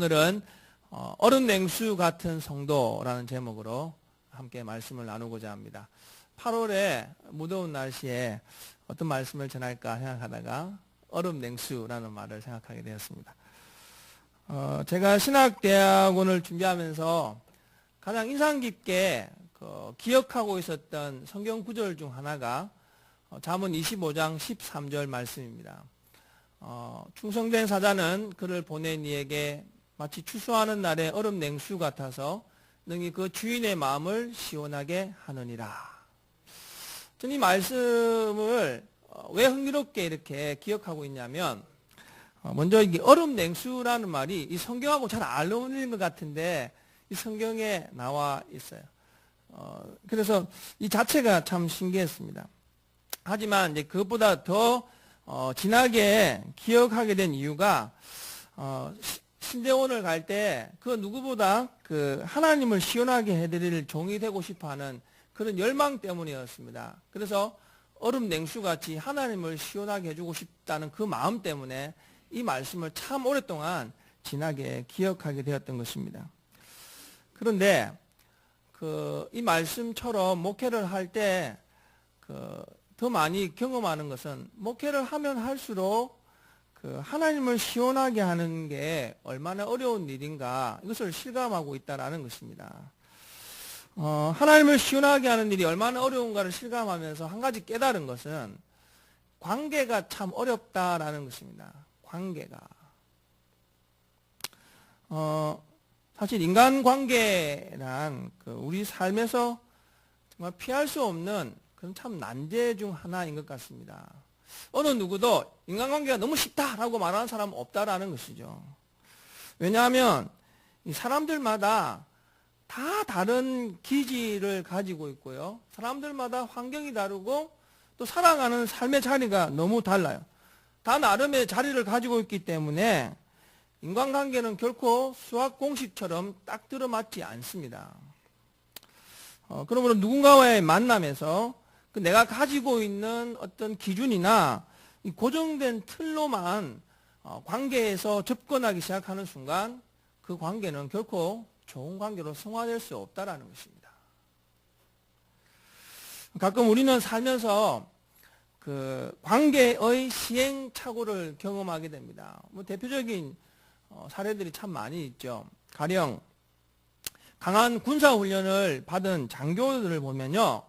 오늘은 얼음 냉수 같은 성도라는 제목으로 함께 말씀을 나누고자 합니다. 8월에 무더운 날씨에 어떤 말씀을 전할까 생각하다가 얼음 냉수라는 말을 생각하게 되었습니다. 제가 신학대학원을 준비하면서 가장 인상 깊게 기억하고 있었던 성경 구절 중 하나가 잠언 25장 13절 말씀입니다. 충성된 사자는 그를 보낸 이에게 마치 추수하는 날의 얼음 냉수 같아서 능히 그 주인의 마음을 시원하게 하느니라. 저는 이 말씀을 왜 흥미롭게 이렇게 기억하고 있냐면, 먼저 이 얼음 냉수라는 말이 이 성경하고 잘 안 어울리는 것 같은데 이 성경에 나와 있어요. 그래서 이 자체가 참 신기했습니다. 하지만 이제 그것보다 더 진하게 기억하게 된 이유가 신대원을 갈 때 그 누구보다 그 하나님을 시원하게 해드릴 종이 되고 싶어하는 그런 열망 때문이었습니다. 그래서 얼음 냉수같이 하나님을 시원하게 해주고 싶다는 그 마음 때문에 이 말씀을 참 오랫동안 진하게 기억하게 되었던 것입니다. 그런데 이 말씀처럼 목회를 할 때 더 많이 경험하는 것은 목회를 하면 할수록 하나님을 시원하게 하는 게 얼마나 어려운 일인가 이것을 실감하고 있다는 것입니다. 하나님을 시원하게 하는 일이 얼마나 어려운가를 실감하면서 한 가지 깨달은 것은 관계가 참 어렵다라는 것입니다. 관계가. 사실 인간관계란 우리 삶에서 정말 피할 수 없는 그런 참 난제 중 하나인 것 같습니다. 어느 누구도 인간관계가 너무 쉽다라고 말하는 사람은 없다라는 것이죠. 왜냐하면 이 사람들마다 다 다른 기질을 가지고 있고요. 사람들마다 환경이 다르고 또 살아가는 삶의 자리가 너무 달라요. 다 나름의 자리를 가지고 있기 때문에 인간관계는 결코 수학 공식처럼 딱 들어맞지 않습니다. 그러므로 누군가와의 만남에서 내가 가지고 있는 어떤 기준이나 이 고정된 틀로만 관계에서 접근하기 시작하는 순간 그 관계는 결코 좋은 관계로 성화될 수 없다라는 것입니다. 가끔 우리는 살면서 관계의 시행착오를 경험하게 됩니다. 대표적인 사례들이 참 많이 있죠. 가령 강한 군사훈련을 받은 장교들을 보면요.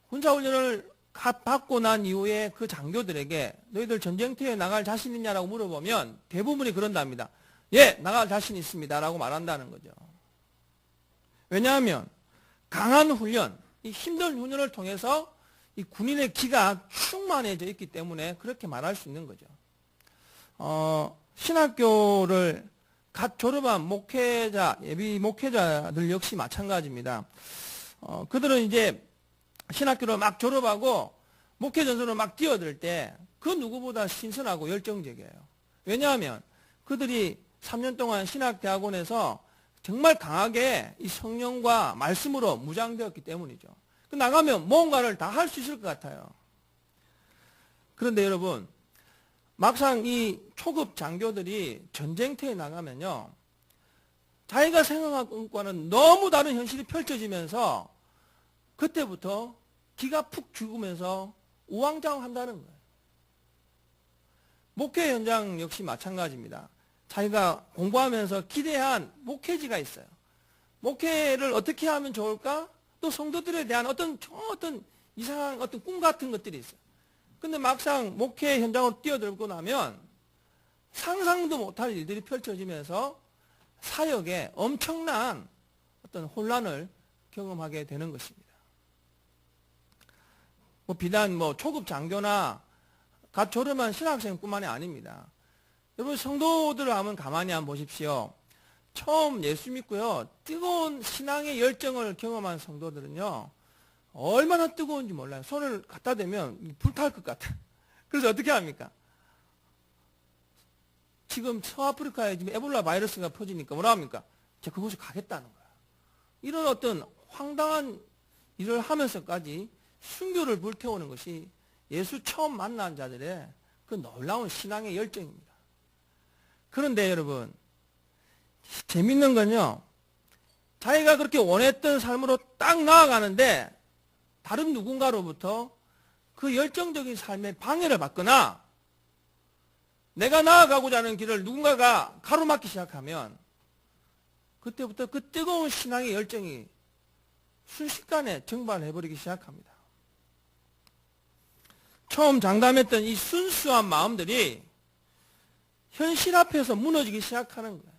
군사훈련을 받고 난 이후에 그 장교들에게 너희들 전쟁터에 나갈 자신 있냐라고 물어보면 대부분이 그런답니다. 예, 나갈 자신 있습니다 라고 말한다는 거죠. 왜냐하면 강한 훈련, 이 힘든 훈련을 통해서 이 군인의 기가 충만해져 있기 때문에 그렇게 말할 수 있는 거죠. 신학교를 갓 졸업한 목회자, 예비 목회자들 역시 마찬가지입니다. 그들은 이제 신학교를 막 졸업하고 목회 전선을 막 뛰어들 때 그 누구보다 신선하고 열정적이에요. 왜냐하면 그들이 3년 동안 신학대학원에서 정말 강하게 이 성령과 말씀으로 무장되었기 때문이죠. 나가면 뭔가를 다 할 수 있을 것 같아요. 그런데 여러분, 막상 이 초급 장교들이 전쟁터에 나가면요, 자기가 생각한 것과는 너무 다른 현실이 펼쳐지면서 그때부터 기가 푹 죽으면서 우왕좌왕한다는 거예요. 목회 현장 역시 마찬가지입니다. 자기가 공부하면서 기대한 목회지가 있어요. 목회를 어떻게 하면 좋을까? 또 성도들에 대한 어떤 이상한 어떤 꿈 같은 것들이 있어요. 근데 막상 목회 현장으로 뛰어들고 나면 상상도 못할 일들이 펼쳐지면서 사역에 엄청난 어떤 혼란을 경험하게 되는 것입니다. 비단 초급 장교나 갓 졸업한 신학생뿐만이 아닙니다. 여러분 성도들을 한번 가만히 한번 보십시오. 처음 예수 믿고요, 뜨거운 신앙의 열정을 경험한 성도들은요, 얼마나 뜨거운지 몰라요. 손을 갖다 대면 불탈 것 같아요. 그래서 어떻게 합니까? 지금 서아프리카에 지금 에볼라 바이러스가 퍼지니까 뭐라 합니까? 제가 그곳에 가겠다는 거야. 이런 어떤 황당한 일을 하면서까지 순교를 불태우는 것이 예수 처음 만난 자들의 그 놀라운 신앙의 열정입니다. 그런데 여러분, 재밌는 건요, 자기가 그렇게 원했던 삶으로 딱 나아가는데 다른 누군가로부터 그 열정적인 삶에 방해를 받거나 내가 나아가고자 하는 길을 누군가가 가로막기 시작하면 그때부터 그 뜨거운 신앙의 열정이 순식간에 증발해버리기 시작합니다. 처음 장담했던 이 순수한 마음들이 현실 앞에서 무너지기 시작하는 거예요.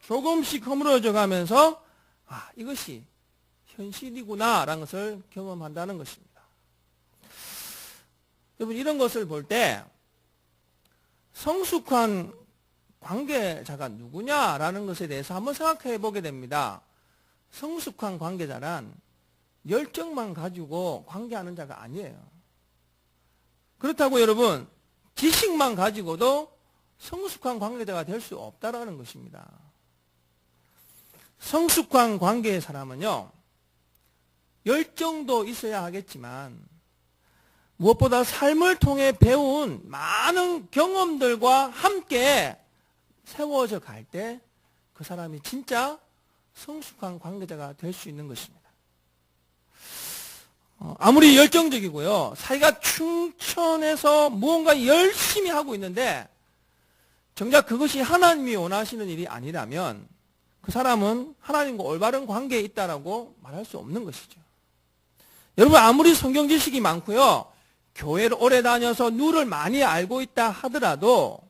조금씩 허물어져 가면서 이것이 현실이구나 라는 것을 경험한다는 것입니다. 여러분, 이런 것을 볼 때 성숙한 관계자가 누구냐라는 것에 대해서 한번 생각해 보게 됩니다. 성숙한 관계자란 열정만 가지고 관계하는 자가 아니에요. 그렇다고 여러분, 지식만 가지고도 성숙한 관계자가 될 수 없다라는 것입니다. 성숙한 관계의 사람은요, 열정도 있어야 하겠지만 무엇보다 삶을 통해 배운 많은 경험들과 함께 세워져 갈 때 그 사람이 진짜 성숙한 관계자가 될 수 있는 것입니다. 아무리 열정적이고요, 사이가 충천해서 무언가 열심히 하고 있는데 정작 그것이 하나님이 원하시는 일이 아니라면 그 사람은 하나님과 올바른 관계에 있다라고 말할 수 없는 것이죠. 여러분, 아무리 성경 지식이 많고요, 교회를 오래 다녀서 누를 많이 알고 있다 하더라도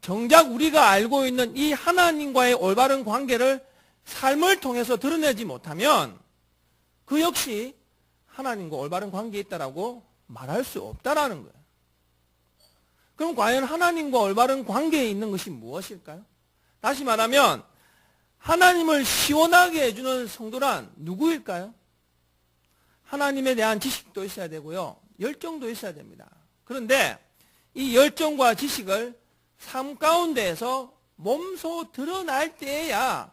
정작 우리가 알고 있는 이 하나님과의 올바른 관계를 삶을 통해서 드러내지 못하면 그 역시 하나님과 올바른 관계에 있다라고 말할 수 없다라는 거예요. 그럼 과연 하나님과 올바른 관계에 있는 것이 무엇일까요? 다시 말하면 하나님을 시원하게 해주는 성도란 누구일까요? 하나님에 대한 지식도 있어야 되고요, 열정도 있어야 됩니다. 그런데 이 열정과 지식을 삶 가운데에서 몸소 드러날 때에야,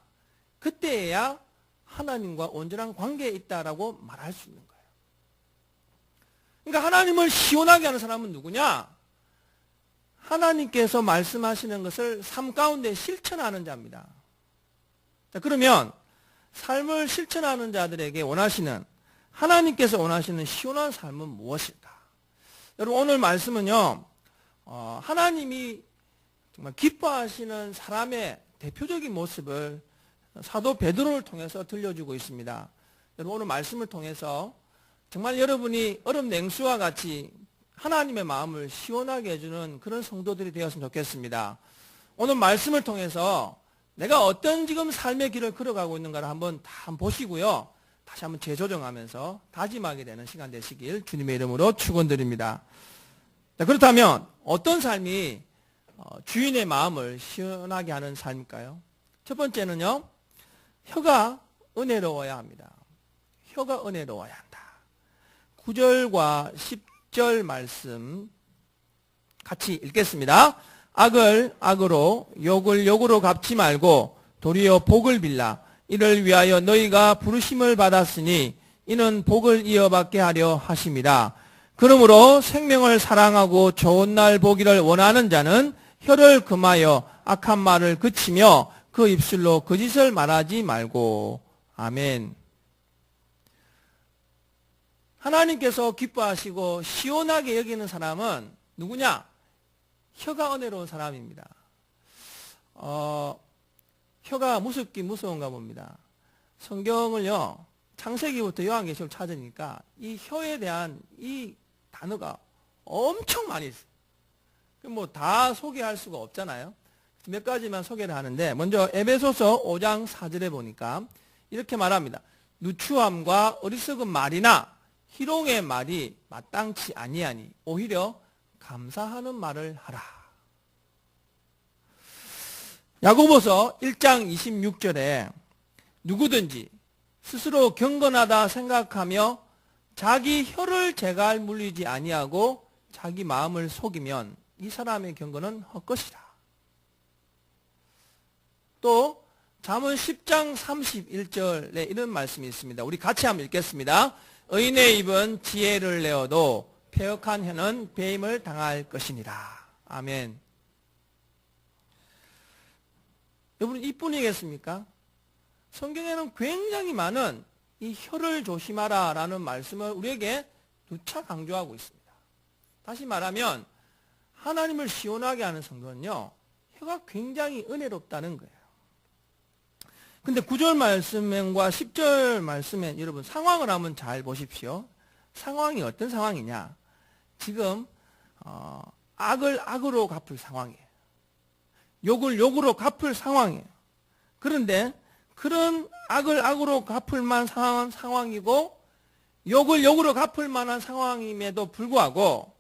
그때에야 하나님과 온전한 관계에 있다라고 말할 수 있는 거예요. 그러니까 하나님을 시원하게 하는 사람은 누구냐? 하나님께서 말씀하시는 것을 삶 가운데 실천하는 자입니다. 자, 그러면 삶을 실천하는 자들에게 원하시는, 하나님께서 원하시는 시원한 삶은 무엇일까? 여러분, 오늘 말씀은요, 하나님이 정말 기뻐하시는 사람의 대표적인 모습을 사도 베드로를 통해서 들려주고 있습니다. 여러분, 오늘 말씀을 통해서 정말 여러분이 얼음 냉수와 같이 하나님의 마음을 시원하게 해주는 그런 성도들이 되었으면 좋겠습니다. 오늘 말씀을 통해서 내가 어떤 지금 삶의 길을 걸어가고 있는가를 한번 다 보시고요, 다시 한번 재조정하면서 다짐하게 되는 시간 되시길 주님의 이름으로 축원드립니다. 그렇다면 어떤 삶이 주인의 마음을 시원하게 하는 삶일까요? 첫 번째는요, 혀가 은혜로워야 합니다. 혀가 은혜로워야 한다. 9절과 10절 말씀 같이 읽겠습니다. 악을 악으로 욕을 욕으로 갚지 말고 도리어 복을 빌라. 이를 위하여 너희가 부르심을 받았으니 이는 복을 이어받게 하려 하심이라. 그러므로 생명을 사랑하고 좋은 날 보기를 원하는 자는 혀를 금하여 악한 말을 그치며 그 입술로 거짓을 말하지 말고. 아멘. 하나님께서 기뻐하시고 시원하게 여기는 사람은 누구냐? 혀가 은혜로운 사람입니다. 혀가 무섭긴 무서운가 봅니다. 성경을요, 창세기부터 요한계시록을 찾으니까 이 혀에 대한 이 단어가 엄청 많이 있어요. 뭐 다 소개할 수가 없잖아요. 몇 가지만 소개를 하는데, 먼저 에베소서 5장 4절에 보니까 이렇게 말합니다. 누추함과 어리석은 말이나 희롱의 말이 마땅치 아니하니 오히려 감사하는 말을 하라. 야고보서 1장 26절에 누구든지 스스로 경건하다 생각하며 자기 혀를 제갈 물리지 아니하고 자기 마음을 속이면 이 사람의 경건은 헛것이라. 또 잠언 10장 31절에 이런 말씀이 있습니다. 우리 같이 한번 읽겠습니다. 의인의 입은 지혜를 내어도 패역한 혀는 배임을 당할 것이니라. 아멘. 여러분 이뿐이겠습니까? 성경에는 굉장히 많은 이 혀를 조심하라 라는 말씀을 우리에게 누차 강조하고 있습니다. 다시 말하면 하나님을 시원하게 하는 성도는요, 혀가 굉장히 은혜롭다는 거예요. 근데 9절 말씀과 10절 말씀에 여러분 상황을 한번 잘 보십시오. 상황이 어떤 상황이냐? 지금 악을 악으로 갚을 상황이에요. 욕을 욕으로 갚을 상황이에요. 그런데 그런 악을 악으로 갚을 만한 상황이고 욕을 욕으로 갚을 만한 상황임에도 불구하고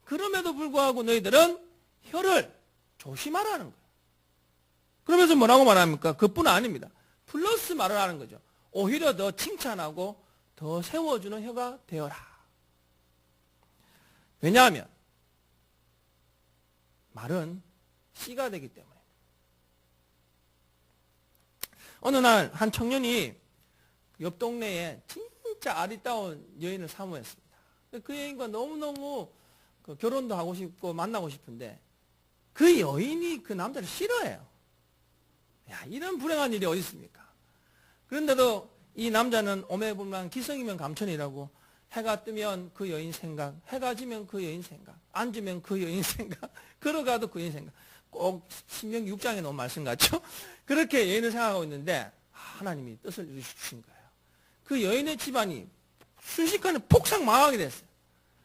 그럼에도 불구하고 너희들은 혀를 조심하라는 거예요. 그러면서 뭐라고 말합니까? 그뿐 아닙니다. 플러스 말을 하는 거죠. 오히려 더 칭찬하고 더 세워주는 혀가 되어라. 왜냐하면 말은 씨가 되기 때문에. 어느 날 한 청년이 옆 동네에 진짜 아리따운 여인을 사모했습니다. 그 여인과 너무너무 결혼도 하고 싶고 만나고 싶은데 그 여인이 그 남자를 싫어해요. 야, 이런 불행한 일이 어디 있습니까? 그런데도 이 남자는 오매불망 기성이면 감천이라고 해가 뜨면 그 여인 생각, 해가 지면 그 여인 생각, 앉으면 그 여인 생각, 걸어가도 그 여인 생각. 꼭 신명기 6장에 나온 말씀 같죠? 그렇게 여인을 생각하고 있는데 하나님이 뜻을 이루신 거예요. 그 여인의 집안이 순식간에 폭삭 망하게 됐어요.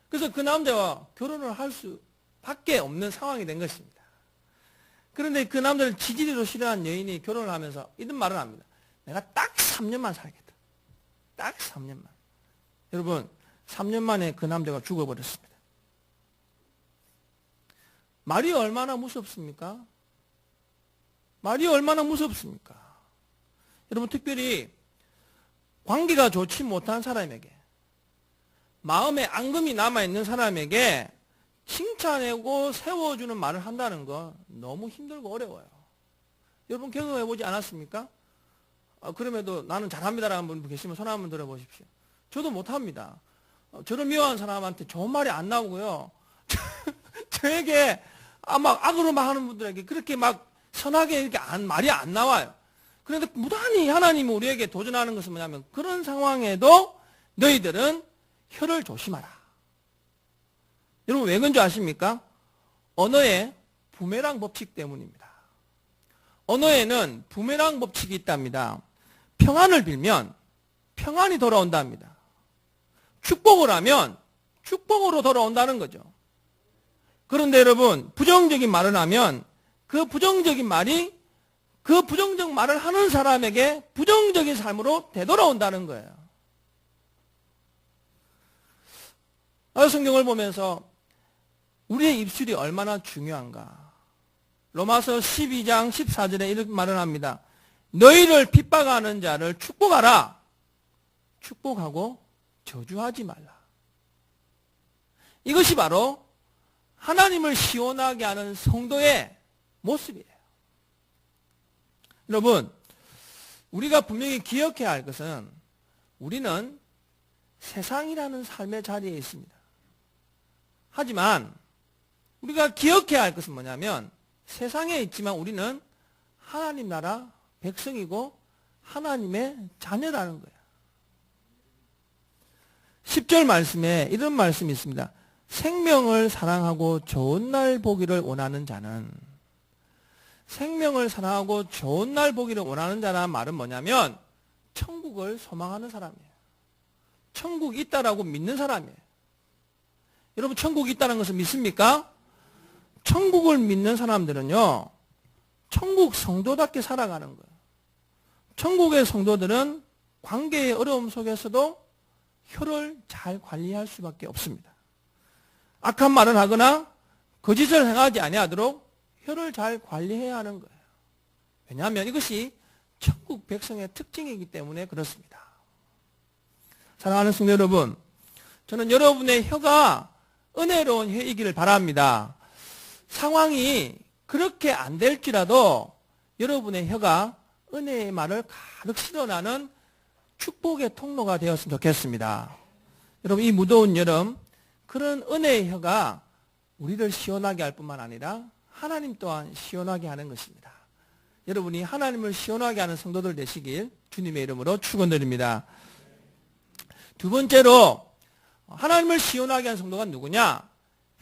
그래서 그 남자와 결혼을 할 수밖에 없는 상황이 된 것입니다. 그런데 그 남자를 지지리로 싫어한 여인이 결혼을 하면서 이런 말을 합니다. 내가 딱 3년만 살겠다. 딱 3년만. 여러분 3년 만에 그 남자가 죽어버렸습니다. 말이 얼마나 무섭습니까? 말이 얼마나 무섭습니까? 여러분 특별히 관계가 좋지 못한 사람에게 마음에 앙금이 남아있는 사람에게 칭찬하고 세워주는 말을 한다는 건 너무 힘들고 어려워요. 여러분 경험해보지 않았습니까? 그럼에도 나는 잘합니다라는 분 계시면 손 한번 들어보십시오. 저도 못합니다. 저를 미워하는 사람한테 좋은 말이 안 나오고요. 저에게 막 악으로 막 하는 분들에게 그렇게 막 선하게 이렇게 말이 안 나와요. 그런데 무단히 하나님이 우리에게 도전하는 것은 뭐냐면 그런 상황에도 너희들은 혀를 조심하라. 여러분 왜 그런 줄 아십니까? 언어의 부메랑 법칙 때문입니다. 언어에는 부메랑 법칙이 있답니다. 평안을 빌면 평안이 돌아온답니다. 축복을 하면 축복으로 돌아온다는 거죠. 그런데 여러분 부정적인 말을 하면 그 부정적인 말이 그 부정적 말을 하는 사람에게 부정적인 삶으로 되돌아온다는 거예요. 성경을 보면서 우리의 입술이 얼마나 중요한가. 로마서 12장 14절에 이렇게 말을 합니다. 너희를 핍박하는 자를 축복하라. 축복하고 저주하지 말라. 이것이 바로 하나님을 시원하게 하는 성도의 모습이에요. 여러분, 우리가 분명히 기억해야 할 것은 우리는 세상이라는 삶의 자리에 있습니다. 하지만 우리가 기억해야 할 것은 뭐냐면 세상에 있지만 우리는 하나님 나라 백성이고 하나님의 자녀라는 거예요. 10절 말씀에 이런 말씀이 있습니다. 생명을 사랑하고 좋은 날 보기를 원하는 자는, 생명을 사랑하고 좋은 날 보기를 원하는 자라는 말은 뭐냐면 천국을 소망하는 사람이에요. 천국이 있다라고 믿는 사람이에요. 여러분 천국이 있다는 것을 믿습니까? 천국을 믿는 사람들은요, 천국 성도답게 살아가는 거예요. 천국의 성도들은 관계의 어려움 속에서도 혀를 잘 관리할 수밖에 없습니다. 악한 말을 하거나 거짓을 행하지 아니하도록 혀를 잘 관리해야 하는 거예요. 왜냐하면 이것이 천국 백성의 특징이기 때문에 그렇습니다. 사랑하는 성도 여러분, 저는 여러분의 혀가 은혜로운 혀이기를 바랍니다. 상황이 그렇게 안 될지라도 여러분의 혀가 은혜의 말을 가득 실어나는 축복의 통로가 되었으면 좋겠습니다. 여러분 이 무더운 여름 그런 은혜의 혀가 우리를 시원하게 할 뿐만 아니라 하나님 또한 시원하게 하는 것입니다. 여러분이 하나님을 시원하게 하는 성도들 되시길 주님의 이름으로 축원드립니다. 두 번째로 하나님을 시원하게 하는 성도가 누구냐?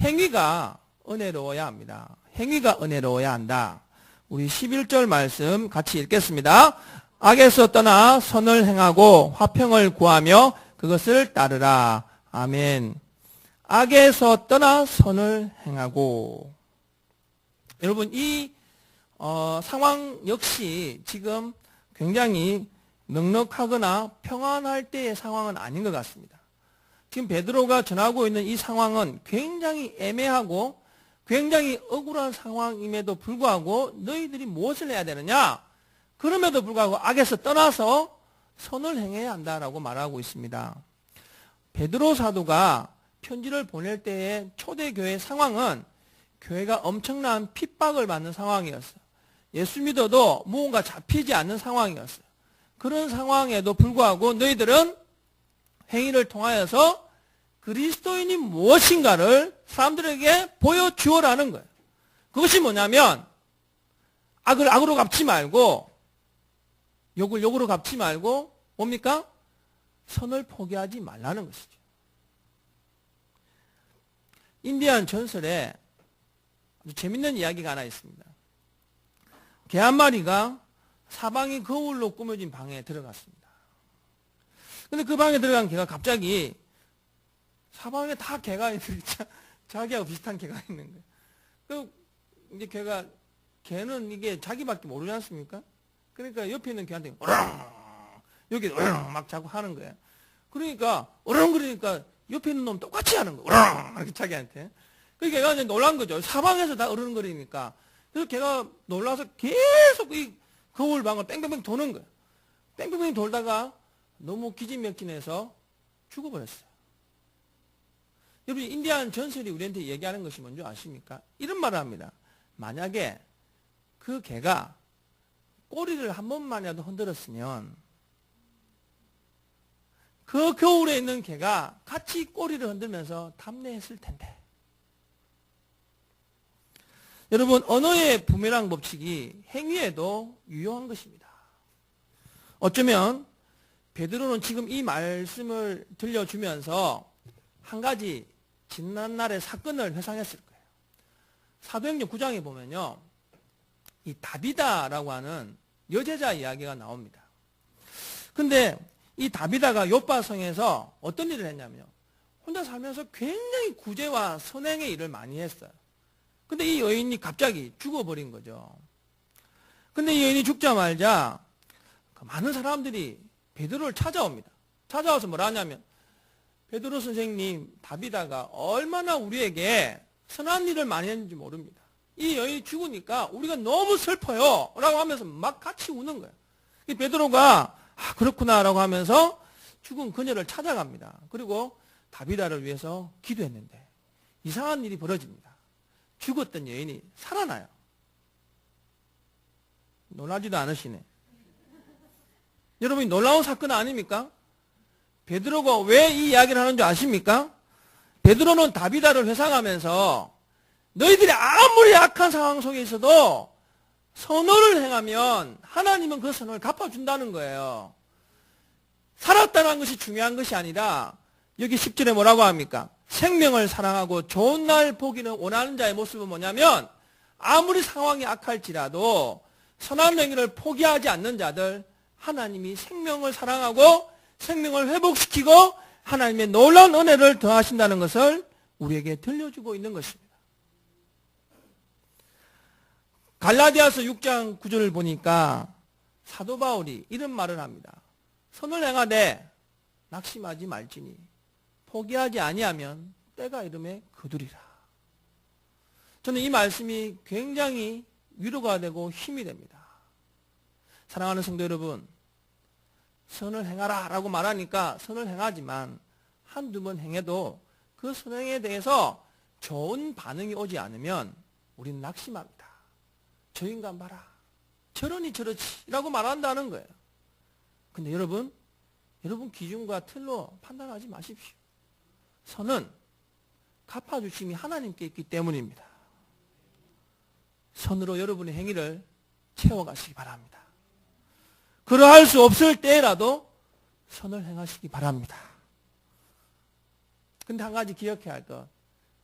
행위가 은혜로워야 합니다. 행위가 은혜로워야 한다. 우리 11절 말씀 같이 읽겠습니다. 악에서 떠나 선을 행하고 화평을 구하며 그것을 따르라. 아멘. 악에서 떠나 선을 행하고. 여러분 이 상황 역시 지금 굉장히 넉넉하거나 평안할 때의 상황은 아닌 것 같습니다. 지금 베드로가 전하고 있는 이 상황은 굉장히 애매하고 굉장히 억울한 상황임에도 불구하고 너희들이 무엇을 해야 되느냐? 그럼에도 불구하고 악에서 떠나서 선을 행해야 한다라고 말하고 있습니다. 베드로 사도가 편지를 보낼 때의 초대교회 상황은 교회가 엄청난 핍박을 받는 상황이었어요. 예수 믿어도 무언가 잡히지 않는 상황이었어요. 그런 상황에도 불구하고 너희들은 행위를 통하여서 그리스도인이 무엇인가를 사람들에게 보여주어라는 거예요. 그것이 뭐냐면 악을 악으로 갚지 말고 욕을 욕으로 갚지 말고 뭡니까? 선을 포기하지 말라는 것이죠. 인디안 전설에 아주 재밌는 이야기가 하나 있습니다. 개 한 마리가 사방이 거울로 꾸며진 방에 들어갔습니다. 근데 그 방에 들어간 개가 갑자기 사방에 다 개가 있는데 자기하고 비슷한 개가 있는 거예요. 그 이제 개는 이게 자기밖에 모르지 않습니까? 그러니까 옆에 있는 개한테 여기 막 자꾸 하는 거예요. 그러니까 그러니까 옆에 있는 놈 똑같이 하는 거예요. 이렇게 자기한테. 그러니까 걔가 이제 놀란 거죠. 사방에서 다 어른거리니까. 그래서 걔가 놀라서 계속 이 거울방을 뺑뺑뺑 도는 거예요. 뺑뺑뺑 돌다가 너무 기진맥진해서 죽어버렸어요. 여러분 인디안 전설이 우리한테 얘기하는 것이 뭔지 아십니까? 이런 말을 합니다. 만약에 그 개가 꼬리를 한 번만이라도 흔들었으면 그 겨울에 있는 개가 같이 꼬리를 흔들면서 답례했을 텐데. 여러분 언어의 부메랑 법칙이 행위에도 유효한 것입니다. 어쩌면 베드로는 지금 이 말씀을 들려주면서 한 가지 지난날의 사건을 회상했을 거예요. 사도행전 9장에 보면요. 이 다비다라고 하는 여제자 이야기가 나옵니다. 근데 이 다비다가 요바성에서 어떤 일을 했냐면요. 혼자 살면서 굉장히 구제와 선행의 일을 많이 했어요. 근데 이 여인이 갑자기 죽어버린 거죠. 근데 이 여인이 죽자마자 많은 사람들이 베드로를 찾아옵니다. 찾아와서 뭐라 하냐면 베드로 선생님, 다비다가 얼마나 우리에게 선한 일을 많이 했는지 모릅니다. 이 여인이 죽으니까 우리가 너무 슬퍼요 라고 하면서 막 같이 우는 거예요. 이 베드로가 그렇구나 라고 하면서 죽은 그녀를 찾아갑니다. 그리고 다비다를 위해서 기도했는데 이상한 일이 벌어집니다. 죽었던 여인이 살아나요. 놀라지도 않으시네. 여러분 놀라운 사건 아닙니까? 베드로가 왜 이 이야기를 하는 줄 아십니까? 베드로는 다비다를 회상하면서 너희들이 아무리 약한 상황 속에 있어도 선언을 행하면 하나님은 그 선언을 갚아준다는 거예요. 살았다는 것이 중요한 것이 아니라 여기 10절에 뭐라고 합니까? 생명을 사랑하고 좋은 날 보기는 원하는 자의 모습은 뭐냐면 아무리 상황이 악할지라도 선한 행위를 포기하지 않는 자들 하나님이 생명을 사랑하고 생명을 회복시키고 하나님의 놀라운 은혜를 더하신다는 것을 우리에게 들려주고 있는 것입니다. 갈라디아서 6장 9절을 보니까 사도 바울이 이런 말을 합니다. 선을 행하되 낙심하지 말지니 포기하지 아니하면 때가 이름에 거두리라. 저는 이 말씀이 굉장히 위로가 되고 힘이 됩니다. 사랑하는 성도 여러분, 선을 행하라 라고 말하니까 선을 행하지만 한두 번 행해도 그 선행에 대해서 좋은 반응이 오지 않으면 우리는 낙심합니다. 저 인간 봐라. 저러니 저렇지 라고 말한다는 거예요. 근데 여러분 기준과 틀로 판단하지 마십시오. 선은 갚아주심이 하나님께 있기 때문입니다. 선으로 여러분의 행위를 채워가시기 바랍니다. 그러할 수 없을 때라도 선을 행하시기 바랍니다. 근데 한 가지 기억해야 할 것,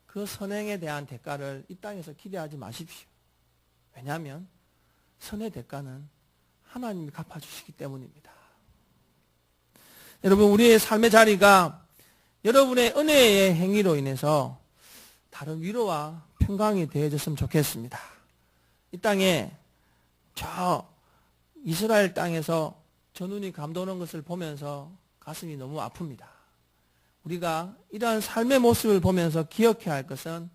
그 선행에 대한 대가를 이 땅에서 기대하지 마십시오. 왜냐하면 선의 대가는 하나님이 갚아주시기 때문입니다. 여러분, 우리의 삶의 자리가 여러분의 은혜의 행위로 인해서 다른 위로와 평강이 되어졌으면 좋겠습니다. 이 땅에 저 이스라엘 땅에서 저 눈이 감도는 것을 보면서 가슴이 너무 아픕니다. 우리가 이러한 삶의 모습을 보면서 기억해야 할 것은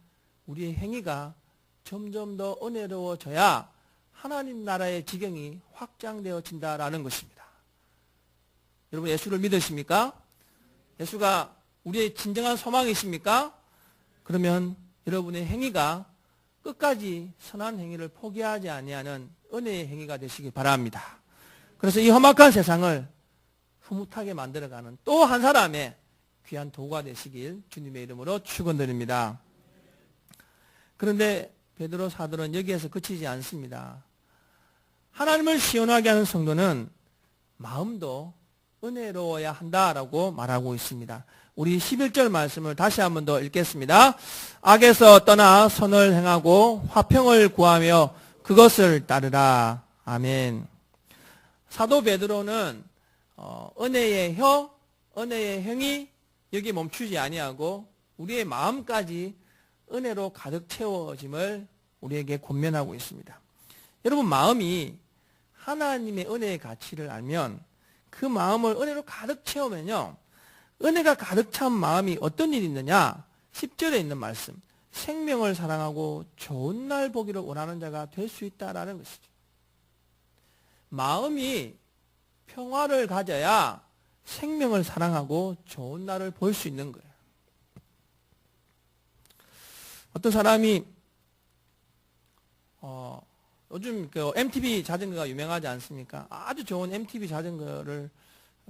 우리의 행위가 점점 더 은혜로워져야 하나님 나라의 지경이 확장되어진다라는 것입니다. 여러분, 예수를 믿으십니까? 예수가 우리의 진정한 소망이십니까? 그러면 여러분의 행위가 끝까지 선한 행위를 포기하지 아니하는 은혜의 행위가 되시기 바랍니다. 그래서 이 험악한 세상을 흐뭇하게 만들어가는 또 한 사람의 귀한 도구가 되시길 주님의 이름으로 축원드립니다. 그런데 베드로 사도는 여기에서 그치지 않습니다. 하나님을 시원하게 하는 성도는 마음도 은혜로워야 한다라고 말하고 있습니다. 우리 11절 말씀을 다시 한 번 더 읽겠습니다. 악에서 떠나 선을 행하고 화평을 구하며 그것을 따르라. 아멘. 사도 베드로는 은혜의 혀, 은혜의 행위 여기에 멈추지 아니하고 우리의 마음까지 은혜로 가득 채워짐을 우리에게 권면하고 있습니다. 여러분, 마음이 하나님의 은혜의 가치를 알면 그 마음을 은혜로 가득 채우면요, 은혜가 가득 찬 마음이 어떤 일이 있느냐? 10절에 있는 말씀, 생명을 사랑하고 좋은 날 보기를 원하는 자가 될 수 있다라는 것이죠. 마음이 평화를 가져야 생명을 사랑하고 좋은 날을 볼 수 있는 거예요. 어떤 사람이 요즘 그 MTB 자전거가 유명하지 않습니까? 아주 좋은 MTB 자전거를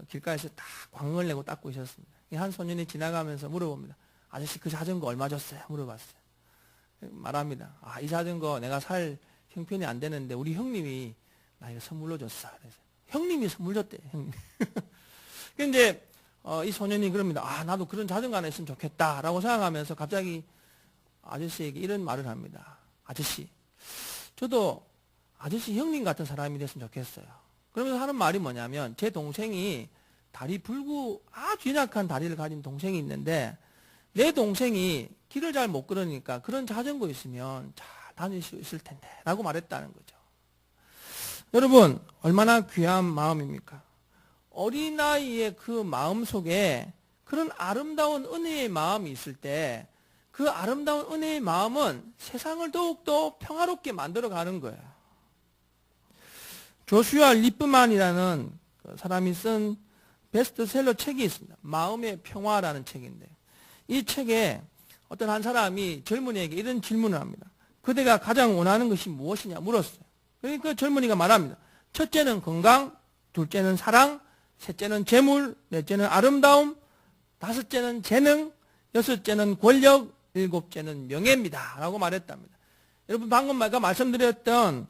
길가에서 딱 광을 내고 닦고 있었습니다. 한 소년이 지나가면서 물어봅니다. 아저씨, 그 자전거 얼마 줬어요? 물어봤어요. 말합니다. 이 자전거 내가 살 형편이 안 되는데 우리 형님이 나 이거 선물로 줬어. 그래서 형님이 선물 줬대. 형님. 근데 이 소년이 그럽니다. 나도 그런 자전거 하나 있으면 좋겠다라고 생각하면서 갑자기 아저씨에게 이런 말을 합니다. 아저씨, 저도 아저씨 형님 같은 사람이 됐으면 좋겠어요. 그러면서 하는 말이 뭐냐면, 제 동생이 다리 불구 아주 연약한 다리를 가진 동생이 있는데 내 동생이 길을 잘 못 걸으니까 그런 자전거 있으면 잘 다닐 수 있을 텐데 라고 말했다는 거죠. 여러분, 얼마나 귀한 마음입니까? 어린아이의 그 마음 속에 그런 아름다운 은혜의 마음이 있을 때 그 아름다운 은혜의 마음은 세상을 더욱더 평화롭게 만들어가는 거예요. 조슈아 리프만이라는 사람이 쓴 베스트셀러 책이 있습니다. 마음의 평화라는 책인데, 이 책에 어떤 한 사람이 젊은이에게 이런 질문을 합니다. 그대가 가장 원하는 것이 무엇이냐 물었어요. 그러니까 젊은이가 말합니다. 첫째는 건강, 둘째는 사랑, 셋째는 재물, 넷째는 아름다움, 다섯째는 재능, 여섯째는 권력, 일곱째는 명예입니다 라고 말했답니다. 여러분, 방금 아까 말씀드렸던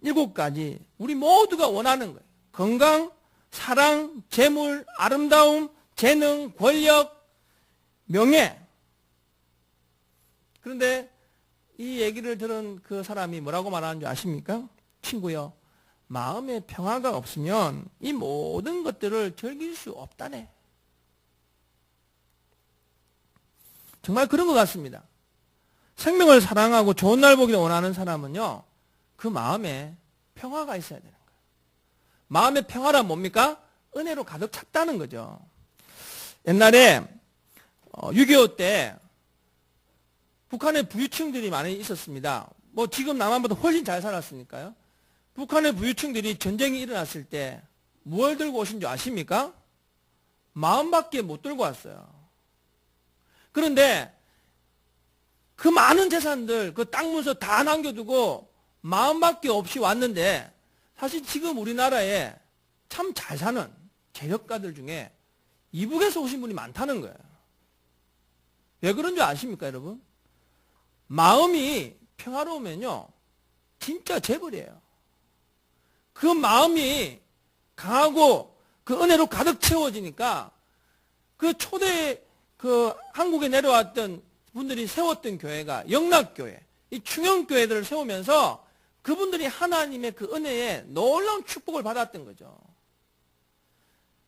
7가지 우리 모두가 원하는 거예요. 건강, 사랑, 재물, 아름다움, 재능, 권력, 명예. 그런데 이 얘기를 들은 그 사람이 뭐라고 말하는 줄 아십니까? 친구요, 마음의 평화가 없으면 이 모든 것들을 즐길 수 없다네. 정말 그런 것 같습니다. 생명을 사랑하고 좋은 날 보기를 원하는 사람은요, 그 마음에 평화가 있어야 되는 거예요. 마음의 평화란 뭡니까? 은혜로 가득 찼다는 거죠. 옛날에 6.25 때 북한에 부유층들이 많이 있었습니다. 뭐 지금 남한보다 훨씬 잘 살았으니까요. 북한의 부유층들이 전쟁이 일어났을 때 뭘 들고 오신 줄 아십니까? 마음밖에 못 들고 왔어요. 그런데 그 많은 재산들, 그 땅 문서 다 남겨두고 마음밖에 없이 왔는데, 사실 지금 우리나라에 참 잘 사는 재력가들 중에 이북에서 오신 분이 많다는 거예요. 왜 그런 줄 아십니까, 여러분? 마음이 평화로우면요, 진짜 재벌이에요. 그 마음이 강하고 그 은혜로 가득 채워지니까 그 초대 그 한국에 내려왔던 분들이 세웠던 교회가 영락교회, 이 충영교회들을 세우면서 그분들이 하나님의 그 은혜에 놀라운 축복을 받았던 거죠.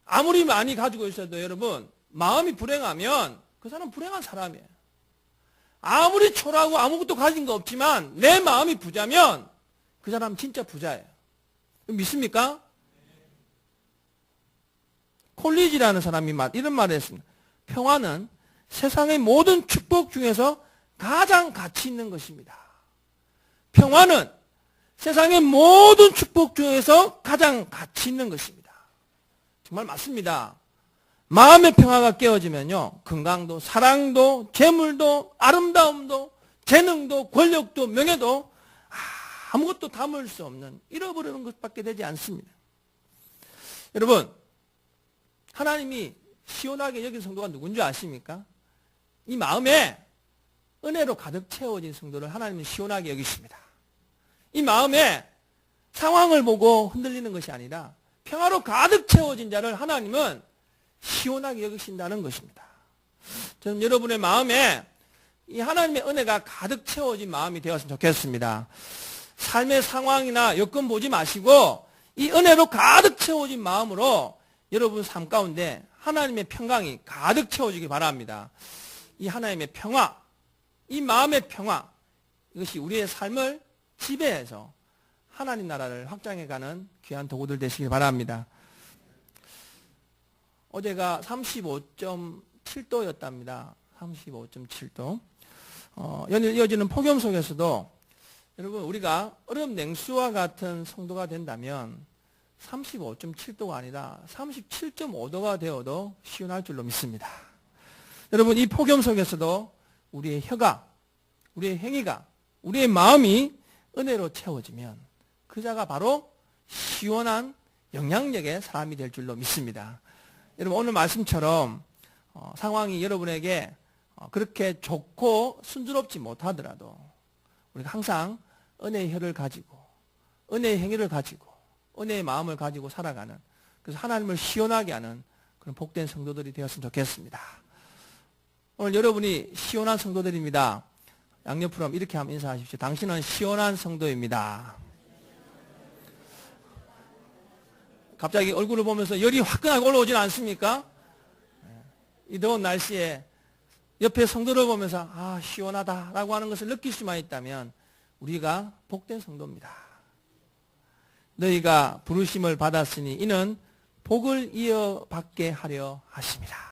아무리 많이 가지고 있어도 여러분, 마음이 불행하면 그 사람은 불행한 사람이에요. 아무리 초라하고 아무것도 가진 거 없지만 내 마음이 부자면 그 사람은 진짜 부자예요. 믿습니까? 콜리지라는 사람이 이런 말을 했습니다. 평화는 세상의 모든 축복 중에서 가장 가치 있는 것입니다. 평화는 세상의 모든 축복 중에서 가장 가치 있는 것입니다. 정말 맞습니다. 마음의 평화가 깨어지면요, 건강도, 사랑도, 재물도, 아름다움도, 재능도, 권력도, 명예도 아무것도 담을 수 없는, 잃어버리는 것밖에 되지 않습니다. 여러분, 하나님이 시원하게 여긴 성도가 누군지 아십니까? 이 마음에 은혜로 가득 채워진 성도를 하나님은 시원하게 여기십니다. 이 마음에 상황을 보고 흔들리는 것이 아니라 평화로 가득 채워진 자를 하나님은 시원하게 여기신다는 것입니다. 저는 여러분의 마음에 이 하나님의 은혜가 가득 채워진 마음이 되었으면 좋겠습니다. 삶의 상황이나 여건 보지 마시고 이 은혜로 가득 채워진 마음으로 여러분 삶 가운데 하나님의 평강이 가득 채워지기 바랍니다. 이 하나님의 평화, 이 마음의 평화, 이것이 우리의 삶을 지배해서 하나님 나라를 확장해가는 귀한 도구들 되시길 바랍니다. 어제가 35.7도였답니다. 35.7도. 이어지는 폭염 속에서도 여러분 우리가 얼음 냉수와 같은 성도가 된다면 35.7도가 아니라 37.5도가 되어도 시원할 줄로 믿습니다. 여러분 이 폭염 속에서도 우리의 혀가, 우리의 행위가, 우리의 마음이 은혜로 채워지면 그 자가 바로 시원한 영향력의 사람이 될 줄로 믿습니다. 여러분 오늘 말씀처럼 상황이 여러분에게 그렇게 좋고 순조롭지 못하더라도 우리가 항상 은혜의 혀를 가지고 은혜의 행위를 가지고 은혜의 마음을 가지고 살아가는, 그래서 하나님을 시원하게 하는 그런 복된 성도들이 되었으면 좋겠습니다. 오늘 여러분이 시원한 성도들입니다. 양옆으로 이렇게 한번 인사하십시오. 당신은 시원한 성도입니다. 갑자기 얼굴을 보면서 열이 화끈하게 올라오진 않습니까? 이 더운 날씨에 옆에 성도를 보면서 시원하다라고 하는 것을 느낄 수만 있다면 우리가 복된 성도입니다. 너희가 부르심을 받았으니 이는 복을 이어받게 하려 하심이라.